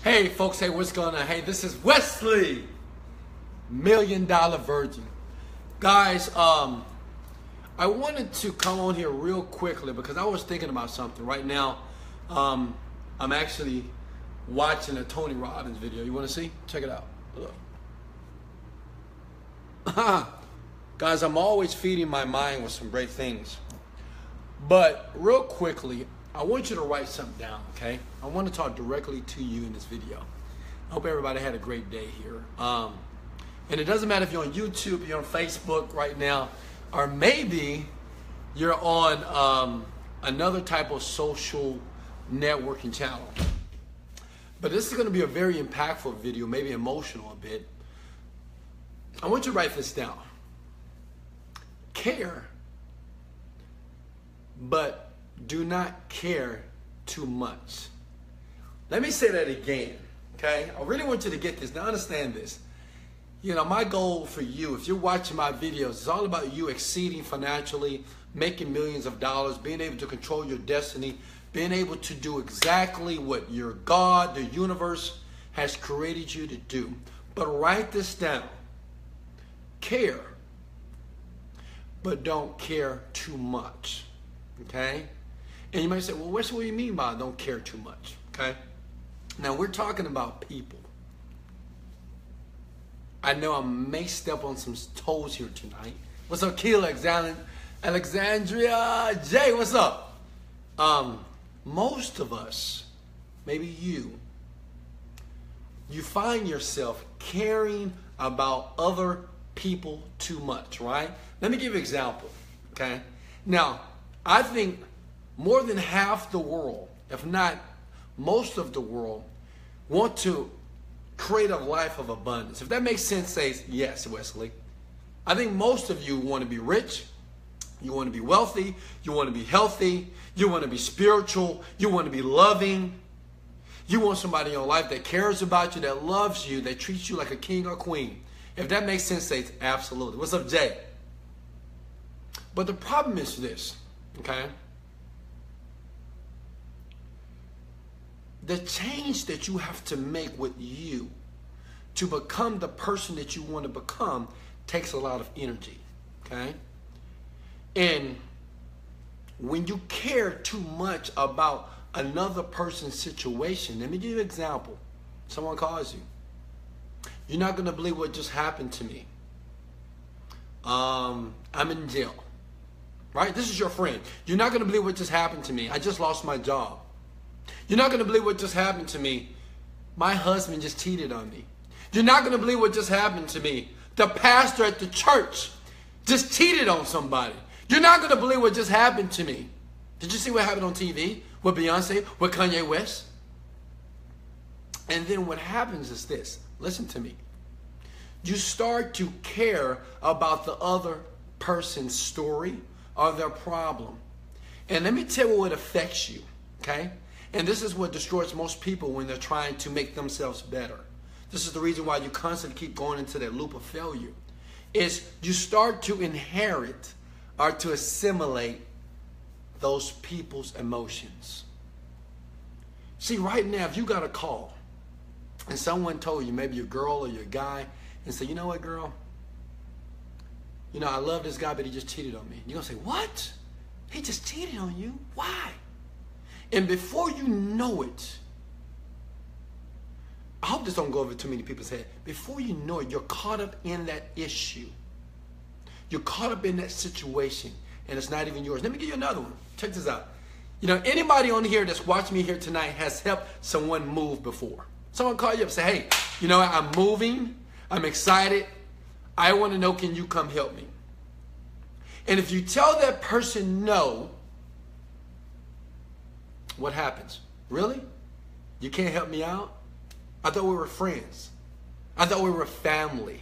Hey folks, hey, what's going on? Hey, this is Wesley, $1 Million Virgin. Guys, I wanted to come on here real quickly because I was thinking about something. Right now, I'm actually watching a Tony Robbins video. You want to see? Check it out. Look. Guys, I'm always feeding my mind with some great things. But real quickly, I want you to write something down, okay? I want to talk directly to you in this video. I hope everybody had a great day here. And it doesn't matter if you're on YouTube, you're on Facebook right now, or maybe you're on another type of social networking channel. But this is going to be a very impactful video, maybe emotional a bit. I want you to write this down. Care, but do not care too much. Let me say that again, okay? I really want you to get this. Now understand this. You know, my goal for you, if you're watching my videos, it's all about you exceeding financially, making millions of dollars, being able to control your destiny, being able to do exactly what your God, the universe, has created you to do. But write this down. Care, but don't care too much, okay? And you might say, well, what do you mean by don't care too much, okay? Now, we're talking about people. I know I may step on some toes here tonight. What's up, Keela, Alexandria? Jay, what's up? Most of us, maybe you find yourself caring about other people too much, right? Let me give you an example, okay? Now, I think more than half the world, if not most of the world, want to create a life of abundance. If that makes sense, say yes, Wesley. I think most of you want to be rich, you want to be wealthy, you want to be healthy, you want to be spiritual, you want to be loving. You want somebody in your life that cares about you, that loves you, that treats you like a king or queen. If that makes sense, say absolutely. What's up, Jay? But the problem is this, okay? The change that you have to make with you to become the person that you want to become takes a lot of energy, okay? And when you care too much about another person's situation, let me give you an example. Someone calls you. You're not going to believe what just happened to me. I'm in jail, right? This is your friend. You're not going to believe what just happened to me. I just lost my job. You're not going to believe what just happened to me. My husband just cheated on me. You're not going to believe what just happened to me. The pastor at the church just cheated on somebody. You're not going to believe what just happened to me. Did you see what happened on TV with Beyonce, with Kanye West? And then what happens is this. Listen to me. You start to care about the other person's story or their problem. And let me tell you what affects you, okay? And this is what destroys most people when they're trying to make themselves better. This is the reason why you constantly keep going into that loop of failure. Is you start to inherit or to assimilate those people's emotions. See, right now, if you got a call and someone told you, maybe your girl or your guy, and say, you know what, girl? You know, I love this guy, but he just cheated on me. You're going to say, what? He just cheated on you? Why? And before you know it, I hope this don't go over too many people's head. Before you know it, you're caught up in that issue. You're caught up in that situation, and it's not even yours. Let me give you another one. Check this out. You know, anybody on here that's watching me here tonight has helped someone move before. Someone call you up and say, hey, you know, I'm moving. I'm excited. I want to know, can you come help me? And if you tell that person no, what happens? Really? You can't help me out? I thought we were friends. I thought we were family.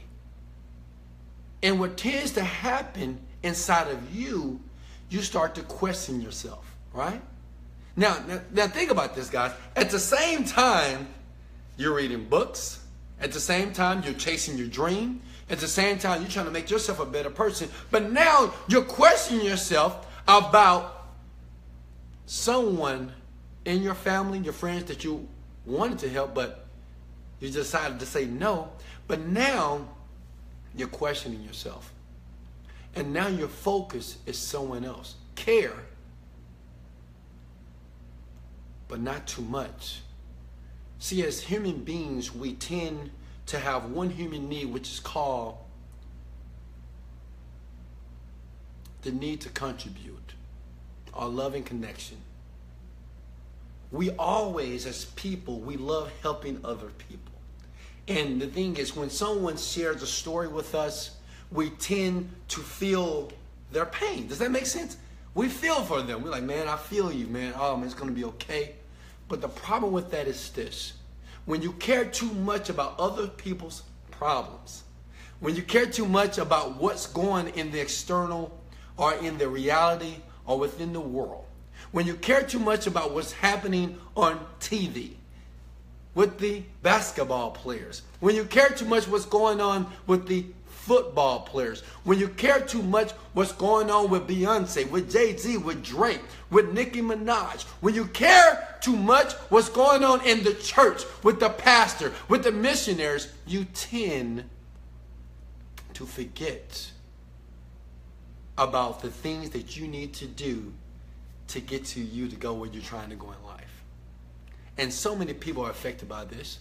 And what tends to happen inside of you, you start to question yourself, right? Now think about this, guys. At the same time, you're reading books. At the same time, you're chasing your dream. At the same time, you're trying to make yourself a better person. But now you're questioning yourself about someone in your family, your friends that you wanted to help, but You decided to say no, but now you're questioning yourself. And now your focus is someone else. Care, but not too much. See, as human beings, we tend to have one human need, which is called the need to contribute, or love and connection. We always, as people, we love helping other people. And the thing is, when someone shares a story with us, we tend to feel their pain. Does that make sense? We feel for them. We're like, man, I feel you, man. Oh, man, it's going to be okay. But the problem with that is this. When you care too much about other people's problems, when you care too much about what's going in the external or in the reality or within the world, when you care too much about what's happening on TV with the basketball players, when you care too much what's going on with the football players, when you care too much what's going on with Beyonce, with Jay-Z, with Drake, with Nicki Minaj, when you care too much what's going on in the church, with the pastor, with the missionaries, you tend to forget about the things that you need to do to get to you to go where you're trying to go in life. And so many people are affected by this.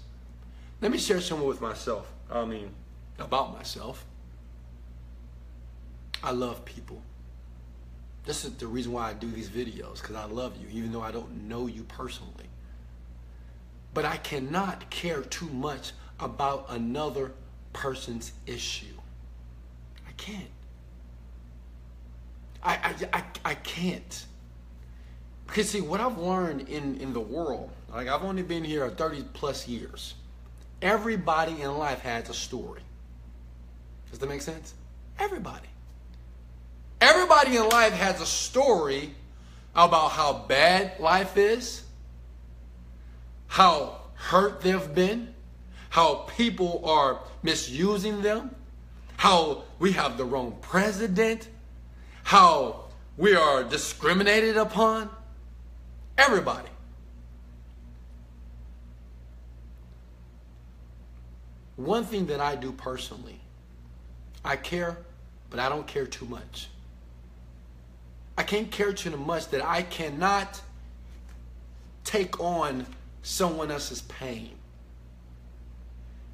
Let me share something with myself. About myself. I love people. This is the reason why I do these videos, because I love you, even though I don't know you personally. But I cannot care too much about another person's issue. I can't. I can't. Because see, what I've learned in the world, like I've only been here 30 plus years. Everybody in life has a story. Does that make sense? Everybody. Everybody in life has a story about how bad life is, how hurt they've been, how people are misusing them, how we have the wrong president, how we are discriminated upon. Everybody. One thing that I do personally, I care, but I don't care too much. I can't care too much that I cannot take on someone else's pain.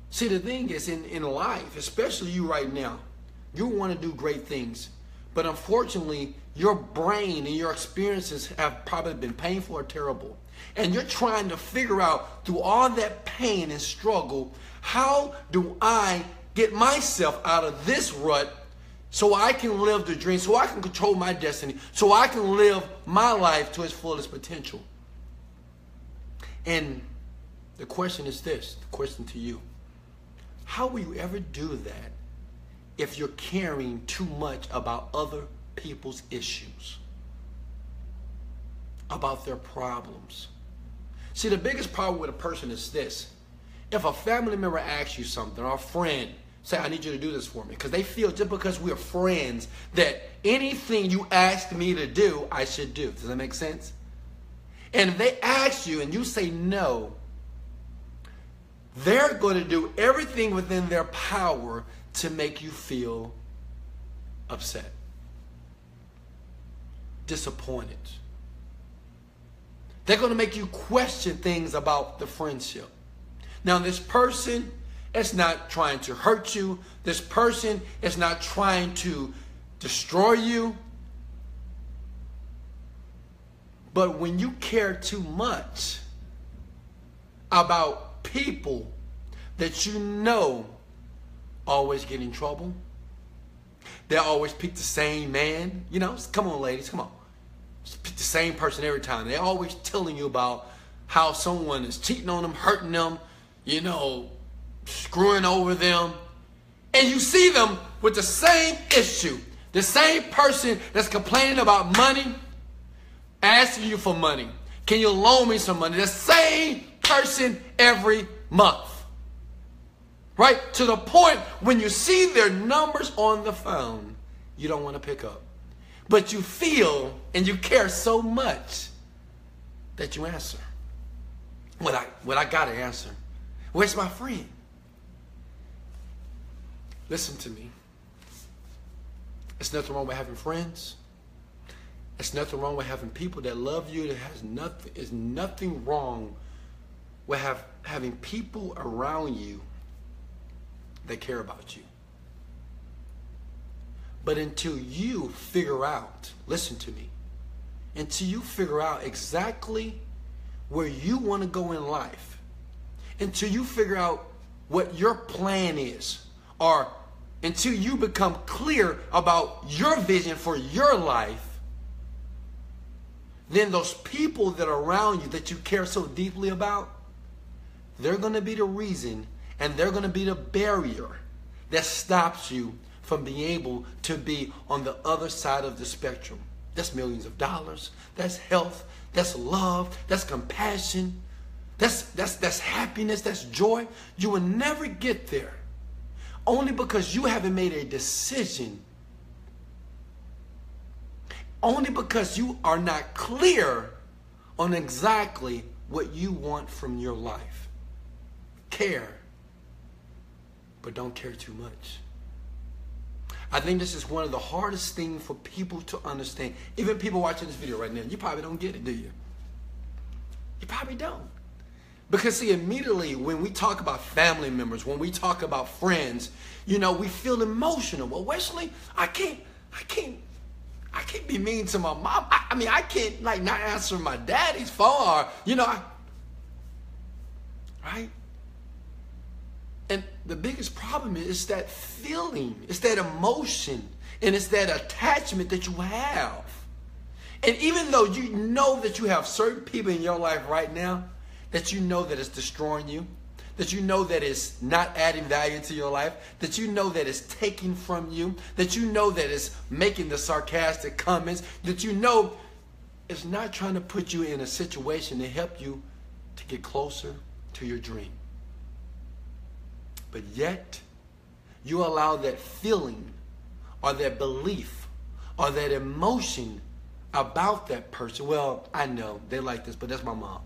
See, the thing is, in life, especially you right now, you want to do great things, but unfortunately, your brain and your experiences have probably been painful or terrible. And you're trying to figure out through all that pain and struggle, how do I get myself out of this rut so I can live the dream, so I can control my destiny, so I can live my life to its fullest potential? And the question is this, the question to you. How will you ever do that if you're caring too much about other people's issues, about their problems? See, the biggest problem with a person is this. If a family member asks you something, or a friend, say, I need you to do this for me, because they feel just because we're friends that anything you asked me to do, I should do. Does that make sense? And if they ask you and you say no, they're going to do everything within their power to make you feel upset, disappointed. They're going to make you question things about the friendship. Now, this person is not trying to hurt you. This person is not trying to destroy you. But when you care too much about people that you know always get in trouble, they always pick the same man. You know, come on, ladies, come on. Just pick the same person every time. They're always telling you about how someone is cheating on them, hurting them, you know, screwing over them. And you see them with the same issue. The same person that's complaining about money, asking you for money. Can you loan me some money? The same person every month. Right? To the point when you see their numbers on the phone, you don't want to pick up. But you feel and you care so much that you answer. Well, I got to answer. Where's my friend? Listen to me. There's nothing wrong with having friends. There's nothing wrong with having people that love you. There's nothing wrong with having people around you that care about you. But until you figure out, listen to me, until you figure out exactly where you want to go in life, until you figure out what your plan is, or until you become clear about your vision for your life, then those people that are around you that you care so deeply about, they're going to be the reason and they're going to be the barrier that stops you from being able to be on the other side of the spectrum. That's millions of dollars. That's health. That's love. That's compassion. That's happiness. That's joy. You will never get there only because you haven't made a decision. Only because you are not clear on exactly what you want from your life. Care, but don't care too much. I think this is one of the hardest things for people to understand. Even people watching this video right now, you probably don't get it, do you? You probably don't. Because see, immediately when we talk about family members, when we talk about friends, we feel emotional. Well, Wesley, I can't be mean to my mom. I can't not answer my daddy's phone, or, right? And the biggest problem is that feeling, it's that emotion, and it's that attachment that you have. And even though you know that you have certain people in your life right now, that you know that it's destroying you, that you know that it's not adding value to your life, that you know that it's taking from you, that you know that it's making the sarcastic comments, that you know it's not trying to put you in a situation to help you to get closer to your dream. But yet, you allow that feeling or that belief or that emotion about that person. Well, I know they like this, but that's my mom.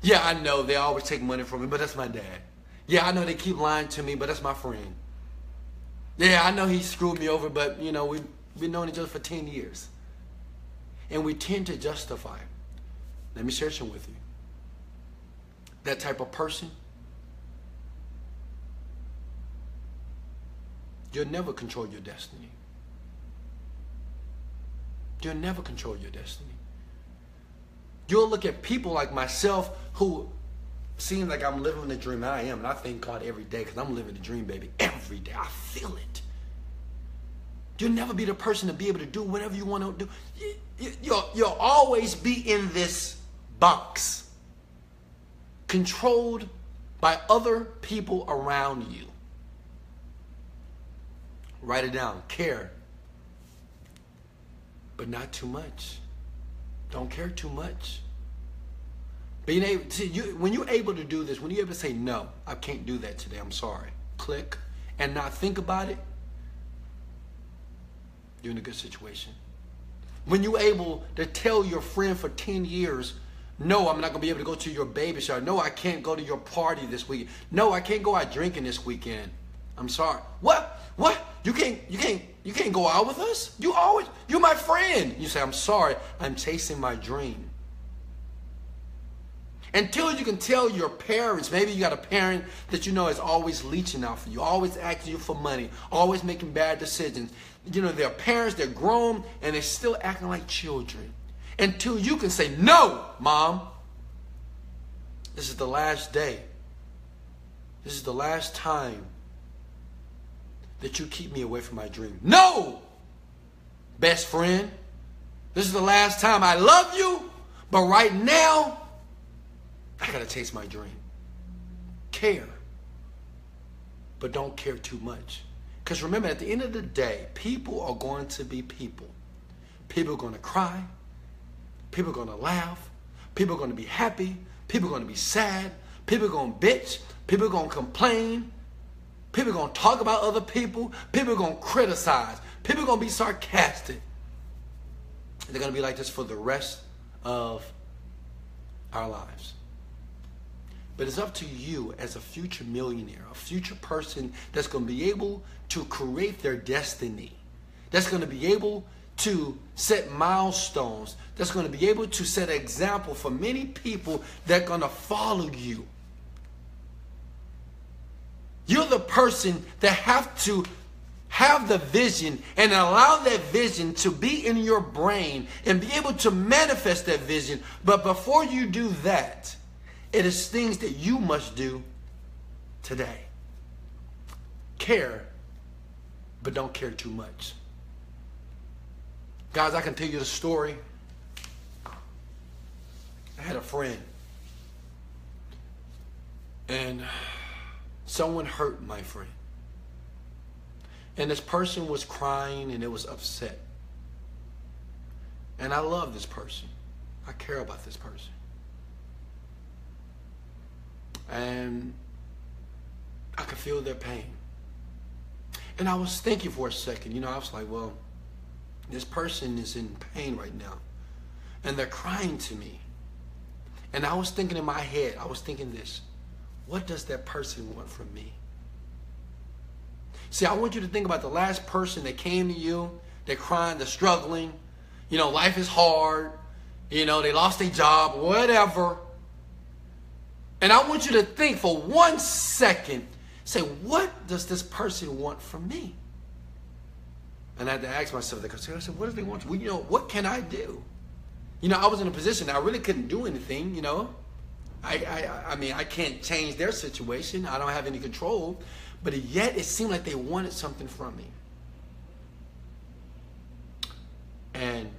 Yeah, I know they always take money from me, but that's my dad. Yeah, I know they keep lying to me, but that's my friend. Yeah, I know he screwed me over, but, we've been knowing each other for 10 years. And we tend to justify. Let me share some with you. That type of person, you'll never control your destiny. You'll never control your destiny. You'll look at people like myself who seem like I'm living the dream. I am, and I thank God every day because I'm living the dream, baby. Every day. I feel it. You'll never be the person to be able to do whatever you want to do. You'll always be in this box, controlled by other people around you. Write it down. Care, but not too much. Don't care too much. Being able to, when you're able to do this, when you're able to say, no, I can't do that today, I'm sorry. Click and not think about it, you're in a good situation. When you're able to tell your friend for 10 years, no, I'm not going to be able to go to your baby shower. No, I can't go to your party this weekend. No, I can't go out drinking this weekend. I'm sorry. What? You can't go out with us? You're my friend. You say, I'm sorry, I'm chasing my dream. Until you can tell your parents, maybe you got a parent that is always leeching out for you, always asking you for money, always making bad decisions. They're parents, they're grown, and they're still acting like children. Until you can say, no, Mom, this is the last day. This is the last time that you keep me away from my dream. No, best friend, this is the last time. I love you, but right now, I gotta chase my dream. Care, but don't care too much. Because remember, at the end of the day, people are going to be people. People are going to cry. People are going to laugh. People are going to be happy. People are going to be sad. People are going to bitch. People are going to complain. People are going to talk about other people. People are going to criticize. People are going to be sarcastic. They're going to be like this for the rest of our lives. But it's up to you as a future millionaire, a future person that's going to be able to create their destiny, that's going to be able to set milestones, that's going to be able to set an example for many people that are going to follow you. You're the person that have to have the vision and allow that vision to be in your brain and be able to manifest that vision. But before you do that, it is things that you must do today. Care, but don't care too much. Guys, I can tell you the story. I had a friend, and someone hurt my friend. And this person was crying and it was upset. And I love this person. I care about this person. And I could feel their pain. And I was thinking for a second, I was like, well, this person is in pain right now. And they're crying to me. And I was thinking in my head, I was thinking this, what does that person want from me? See, I want you to think about the last person that came to you, they're crying, they're struggling, life is hard, they lost their job, whatever. And I want you to think for 1 second, say, what does this person want from me? And I had to ask myself that question. I said, what do they want? Well, what can I do? I was in a position that I really couldn't do anything, I mean, I can't change their situation. I don't have any control. But yet it seemed like they wanted something from me. And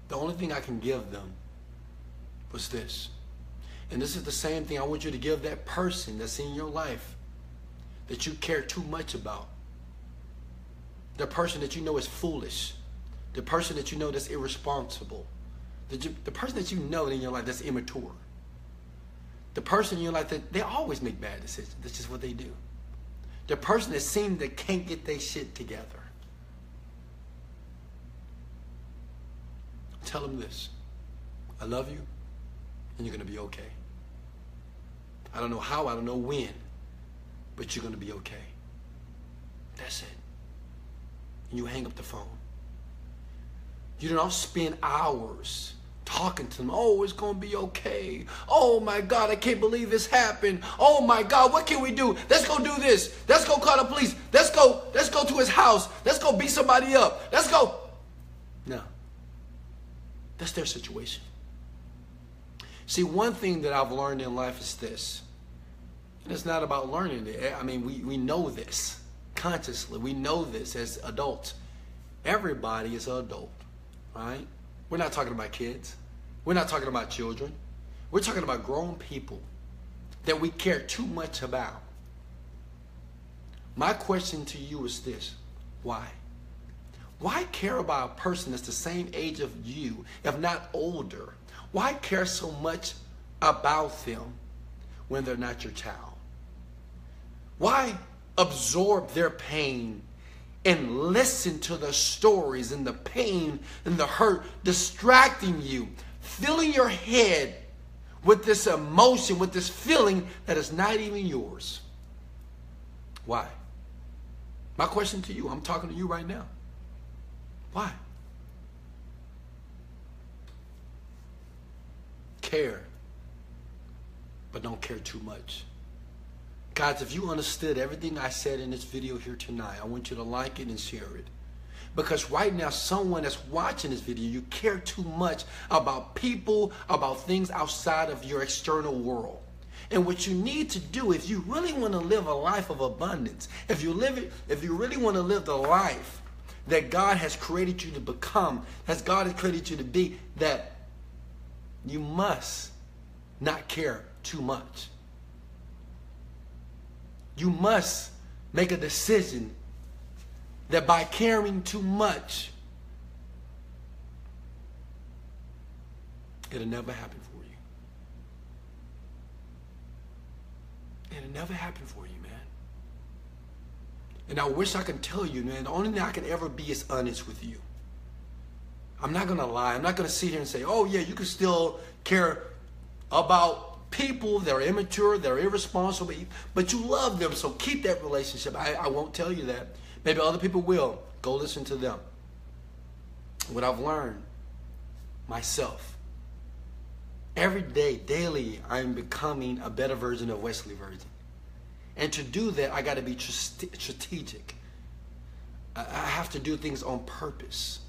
the only thing I can give them was this. And this is the same thing I want you to give that person that's in your life that you care too much about. The person that you know is foolish. The person that you know that's irresponsible. The person that you know in your life that's immature. The person in your life that they always make bad decisions. That's just what they do. The person that seems that can't get their shit together. Tell them this. I love you, and you're going to be okay. I don't know how, I don't know when, but you're going to be okay. That's it. And you hang up the phone. You don't spend hours talking to them. Oh, it's going to be okay. Oh my God, I can't believe this happened. Oh my God, what can we do? Let's go do this. Let's go call the police. Let's go to his house. Let's go beat somebody up. Let's go. No. That's their situation. See, one thing that I've learned in life is this. And it's not about learning it. I mean, we know this consciously. We know this as adults. Everybody is an adult, right? We're not talking about kids. We're not talking about children. We're talking about grown people that we care too much about. My question to you is this. Why? Why care about a person that's the same age of you, if not older? Why care so much about them when they're not your child? Why absorb their pain and listen to the stories and the pain and the hurt, distracting you, filling your head with this emotion, with this feeling that is not even yours? Why? My question to you, I'm talking to you right now. Why? Care, but don't care too much. Guys, if you understood everything I said in this video here tonight, I want you to like it and share it. Because right now, someone that's watching this video, you care too much about people, about things outside of your external world. And what you need to do, if you really want to live a life of abundance, if you really want to live the life that God has created you to become, as God has created you to be, that you must not care too much. You must make a decision that by caring too much, it'll never happen for you. It'll never happen for you, man. And I wish I could tell you, man, the only thing I can ever be is honest with you. I'm not going to lie. I'm not going to sit here and say, oh, yeah, you can still, care about people that are immature, that are irresponsible, but you love them, so keep that relationship. I won't tell you that. Maybe other people will. Go listen to them. What I've learned myself, every day, daily, I'm becoming a better version of Wesley Virgin. And to do that, I got to be strategic. I have to do things on purpose.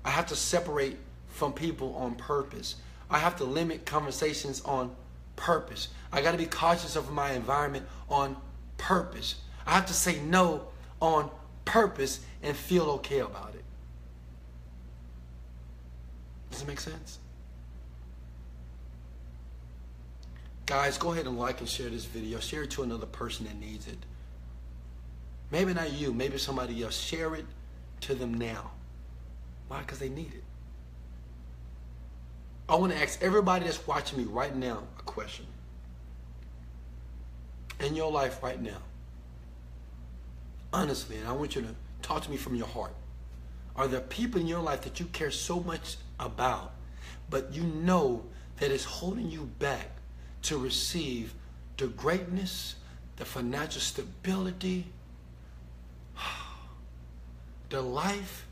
I have to separate from people on purpose. I have to limit conversations on purpose. I got to be cautious of my environment on purpose. I have to say no on purpose and feel okay about it. Does it make sense? Guys, go ahead and like and share this video. Share it to another person that needs it. Maybe not you, maybe somebody else. Share it to them now. Why? Because they need it. I want to ask everybody that's watching me right now a question. In your life right now, honestly, and I want you to talk to me from your heart. Are there people in your life that you care so much about, but you know that it's holding you back to receive the greatness, the financial stability, the life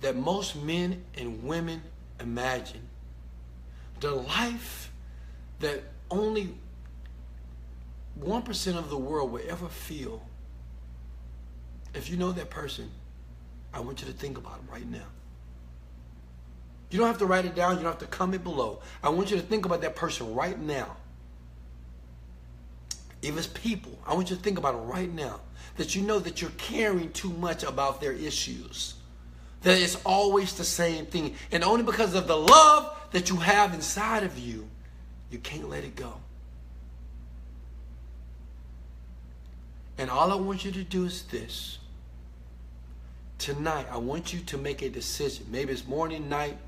that most men and women imagine? The life that only 1% of the world will ever feel. If you know that person, I want you to think about them right now. You don't have to write it down. You don't have to comment below. I want you to think about that person right now. If it's people, I want you to think about it right now. That you know that you're caring too much about their issues. That it's always the same thing. And only because of the love that you have inside of you, you can't let it go. And all I want you to do is this. Tonight, I want you to make a decision. Maybe it's morning, night,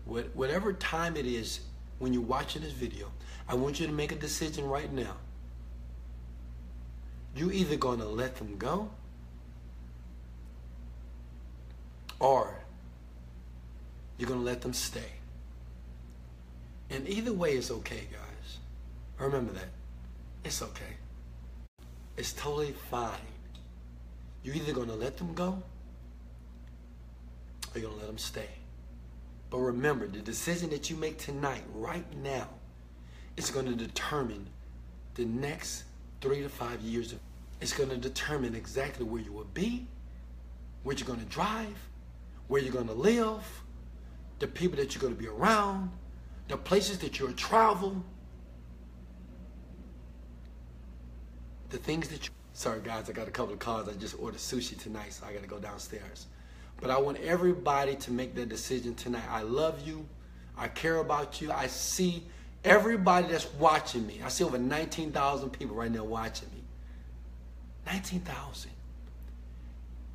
whatever time it is when you're watching this video. I want you to make a decision right now. You're either going to let them go, or you're going to let them stay. And either way is okay, guys. Remember that. It's okay. It's totally fine. You're either going to let them go, or you're going to let them stay. But remember, the decision that you make tonight, right now, is going to determine the next 3 to 5 years. It's going to determine exactly where you will be, where you're going to drive, where you're going to live, the people that you're going to be around, the places that you'll travel, the things that you... Sorry guys, I got a couple of calls. I just ordered sushi tonight, so I got to go downstairs. But I want everybody to make that decision tonight. I love you. I care about you. I see everybody that's watching me. I see over 19,000 people right now watching me. 19,000.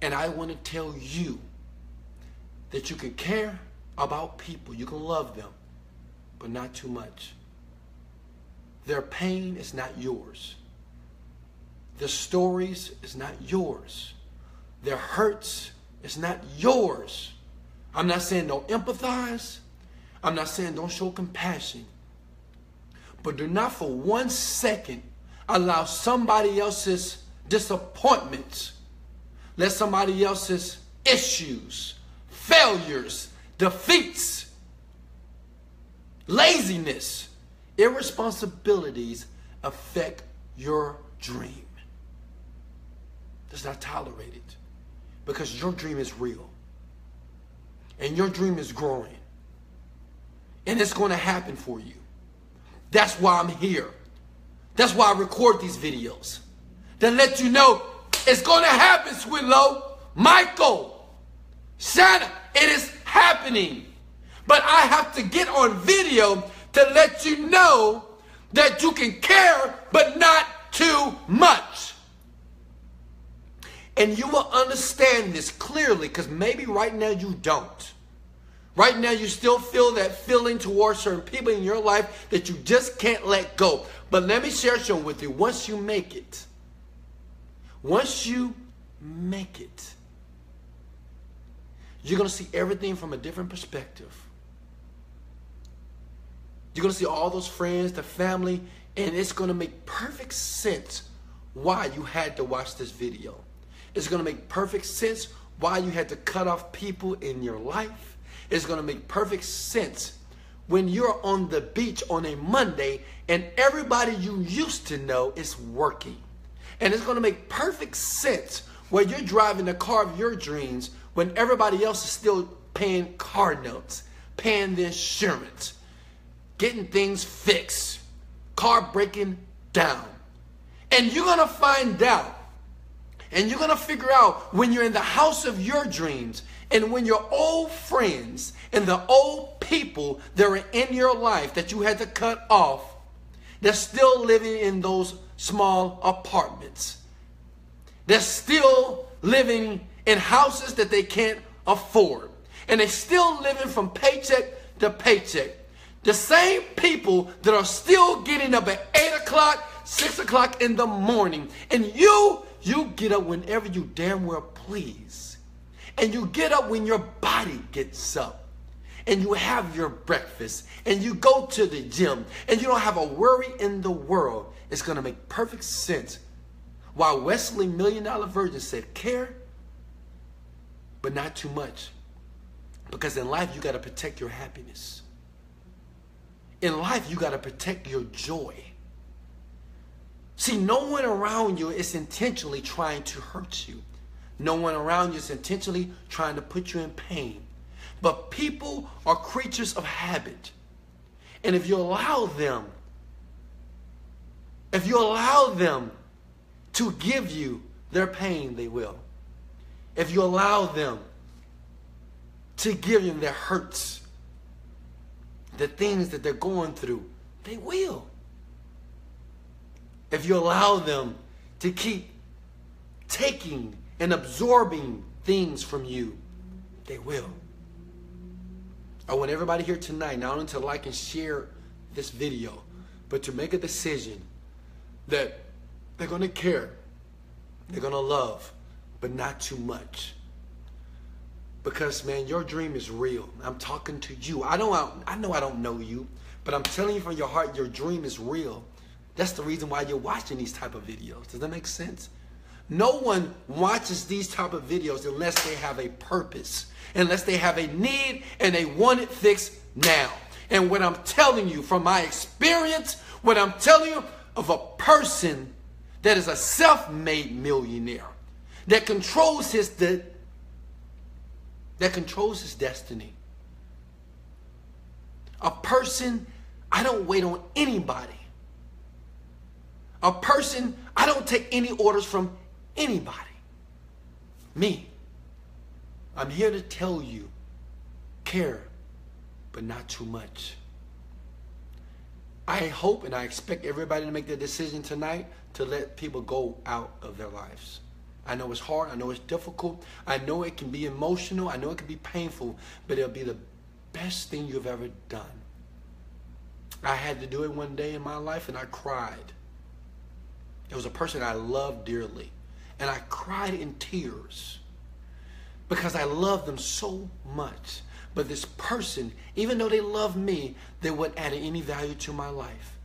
And I want to tell you that you can care about people. You can love them, but not too much. Their pain is not yours. Their stories is not yours. Their hurts is not yours. I'm not saying don't empathize. I'm not saying don't show compassion. But do not for 1 second allow somebody else's disappointments, let somebody else's issues, failures, defeats, laziness, irresponsibilities affect your dream. Does not tolerate it, because your dream is real and your dream is growing and it's going to happen for you. That's why I'm here. That's why I record these videos, to let you know it's going to happen, Swidlow, Michael, Shanna. It is happening. But I have to get on video to let you know that you can care, but not too much. And you will understand this clearly, because maybe right now you don't. Right now you still feel that feeling towards certain people in your life that you just can't let go. But let me share something with you. Once you make it, you're going to see everything from a different perspective. You're going to see all those friends, the family, and it's going to make perfect sense why you had to watch this video. It's going to make perfect sense why you had to cut off people in your life. It's going to make perfect sense when you're on the beach on a Monday and everybody you used to know is working. And it's going to make perfect sense where you're driving the car of your dreams when everybody else is still paying car notes, paying the insurance, getting things fixed, car breaking down. And you're going to find out, and you're going to figure out when you're in the house of your dreams and when your old friends and the old people that are in your life that you had to cut off, they're still living in those small apartments. They're still living in houses that they can't afford. And they're still living from paycheck to paycheck. The same people that are still getting up at 8 o'clock, 6 o'clock in the morning. And you get up whenever you damn well please. And you get up when your body gets up. And you have your breakfast. And you go to the gym. And you don't have a worry in the world. It's going to make perfect sense why Wesley Virgin said, care, but not too much. Because in life, you got to protect your happiness. In life, you got to protect your joy. See, no one around you is intentionally trying to hurt you. No one around you is intentionally trying to put you in pain. But people are creatures of habit. And if you allow them to give you their pain, they will. If you allow them to give you their hurts, the things that they're going through, they will. If you allow them to keep taking and absorbing things from you, they will. I want everybody here tonight not only to like and share this video, but to make a decision that they're going to care, they're going to love, but not too much. Because, man, your dream is real. I'm talking to you. I know I don't know you, but I'm telling you from your heart, your dream is real. That's the reason why you're watching these type of videos. Does that make sense? No one watches these type of videos unless they have a purpose, unless they have a need and they want it fixed now. And what I'm telling you from my experience, what I'm telling you of a person that is a self-made millionaire, that controls his destiny. A person, I don't wait on anybody. A person, I don't take any orders from anybody. Me. I'm here to tell you, care, but not too much. I hope and I expect everybody to make their decision tonight to let people go out of their lives. I know it's hard. I know it's difficult. I know it can be emotional. I know it can be painful, but it'll be the best thing you've ever done. I had to do it one day in my life and I cried. It was a person I loved dearly. And I cried in tears because I loved them so much. But this person, even though they loved me, they wouldn't add any value to my life.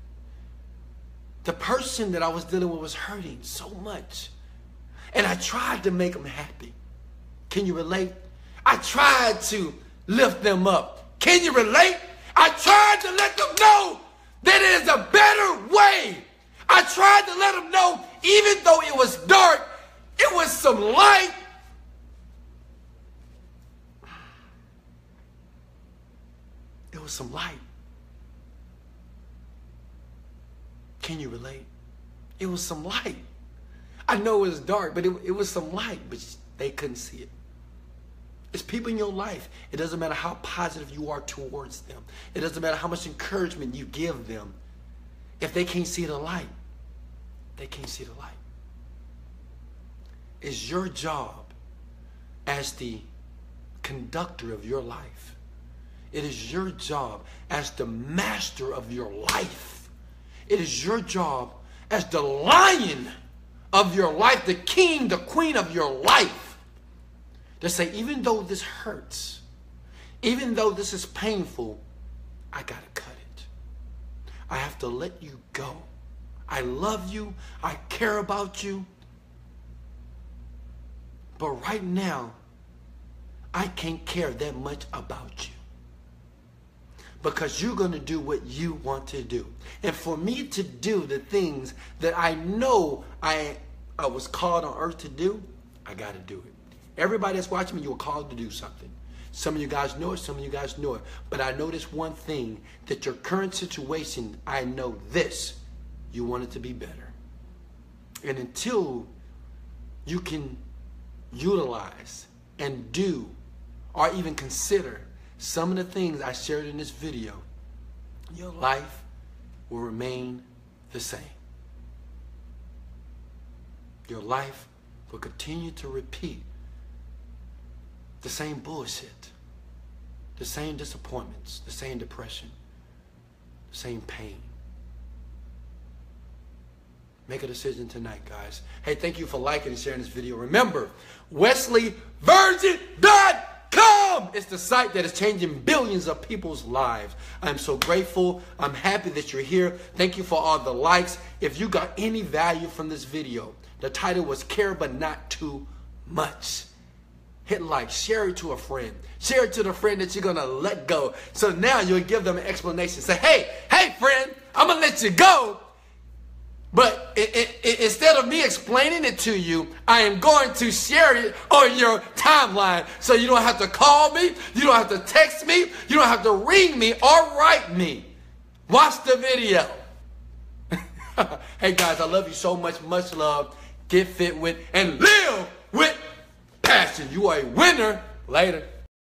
The person that I was dealing with was hurting so much. And I tried to make them happy. Can you relate? I tried to lift them up. Can you relate? I tried to let them know that it is a better way. I tried to let them know, even though it was dark, it was some light. It was some light. Can you relate? It was some light. I know it was dark, but it was some light, but they couldn't see it. It's people in your life. It doesn't matter how positive you are towards them. It doesn't matter how much encouragement you give them. If they can't see the light, they can't see the light. It's your job as the conductor of your life. It is your job as the master of your life. It is your job as the lion of your life, the king, the queen of your life, to say, even though this hurts, even though this is painful, I gotta cut it. have to let you go. I love you. I care about you. But right now, I can't care that much about you. Because you're going to do what you want to do. And for me to do the things that I know I was called on earth to do, I got to do it. Everybody that's watching me, you were called to do something. Some of you guys know it, some of you guys know it. But I know this one thing, that your current situation, I know this, you want it to be better. And until you can utilize and do or even consider some of the things I shared in this video, your life will remain the same. Your life will continue to repeat the same bullshit, the same disappointments, the same depression, the same pain. Make a decision tonight, guys. Hey, thank you for liking and sharing this video. Remember, WesleyVirgin.com is the site that is changing billions of people's lives. I'm so grateful. I'm happy that you're here. Thank you for all the likes. If you got any value from this video, the title was Care But Not Too Much. Hit like, share it to a friend. Share it to the friend that you're going to let go. So now you'll give them an explanation. Say, hey friend, I'm going to let you go. But instead of me explaining it to you, I am going to share it on your timeline. So you don't have to call me. You don't have to text me. You don't have to ring me or write me. Watch the video. Hey guys, I love you so much. Much love. Get fit with and live with passion. You are a winner. Later.